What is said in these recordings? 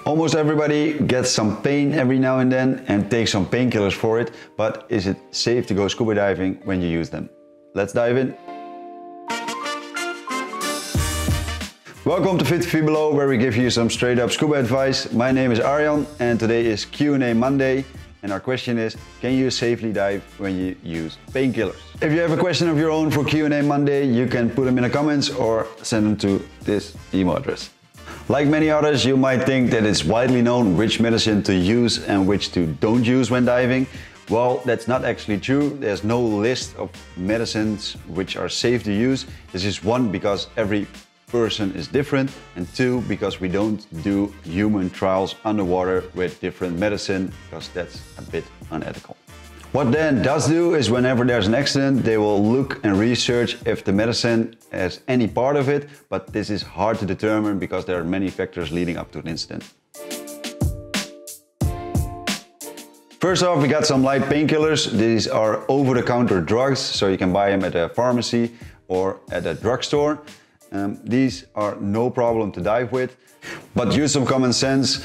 Almost everybody gets some pain every now and then and takes some painkillers for it, but is it safe to go scuba diving when you use them? Let's dive in. Welcome to 50 Feet Below, where we give you some straight up scuba advice. My name is Arjan and today is Q&A Monday. And our question is, can you safely dive when you use painkillers? If you have a question of your own for Q&A Monday, you can put them in the comments or send them to this email address. Like many others, you might think that it's widely known which medicine to use and which to don't use when diving. Well, that's not actually true. There's no list of medicines which are safe to use. This is one, because every person is different, and two, because we don't do human trials underwater with different medicine, because that's a bit unethical. What Dan does do is, whenever there's an accident, they will look and research if the medicine has any part of it, but this is hard to determine because there are many factors leading up to an incident. First off, we got some light painkillers. These are over-the-counter drugs, so you can buy them at a pharmacy or at a drugstore. These are no problem to dive with, but use some common sense.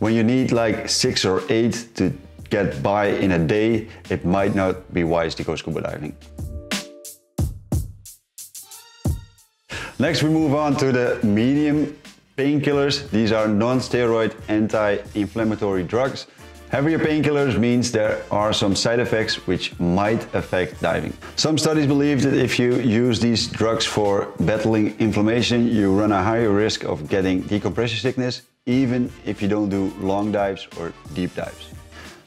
When you need like 6 or 8 to get by in a day, it might not be wise to go scuba diving. Next, we move on to the medium painkillers. These are non-steroid anti-inflammatory drugs. Heavier painkillers means there are some side effects which might affect diving. Some studies believe that if you use these drugs for battling inflammation, you run a higher risk of getting decompression sickness, even if you don't do long dives or deep dives.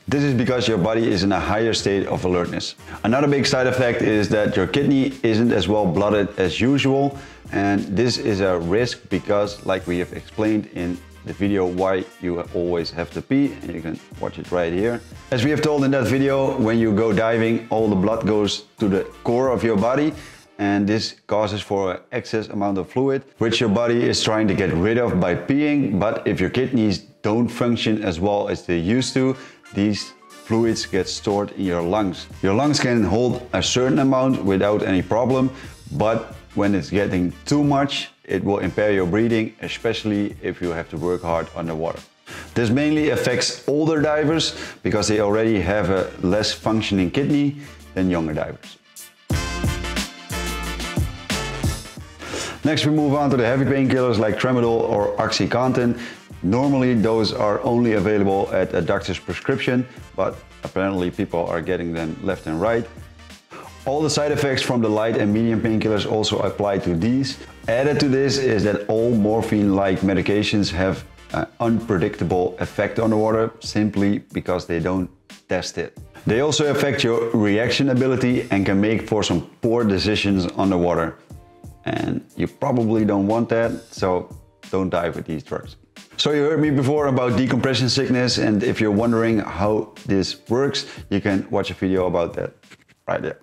This is because your body is in a higher state of alertness. Another big side effect is that your kidney isn't as well blooded as usual, and this is a risk because, like we have explained in the video why you always have to pee, and you can watch it right here. As we have told in that video, when you go diving, all the blood goes to the core of your body, and this causes for an excess amount of fluid, which your body is trying to get rid of by peeing. But if your kidneys don't function as well as they used to, these fluids get stored in your lungs. Your lungs can hold a certain amount without any problem, but when it's getting too much, it will impair your breathing, especially if you have to work hard underwater. This mainly affects older divers because they already have a less functioning kidney than younger divers. Next, we move on to the heavy painkillers like tramadol or oxycontin. Normally those are only available at a doctor's prescription, but apparently people are getting them left and right. All the side effects from the light and medium painkillers also apply to these. Added to this is that all morphine-like medications have an unpredictable effect on the water, simply because they don't test it. They also affect your reaction ability and can make for some poor decisions underwater. And you probably don't want that, so don't dive with these drugs. So you heard me before about decompression sickness, and if you're wondering how this works, you can watch a video about that right there.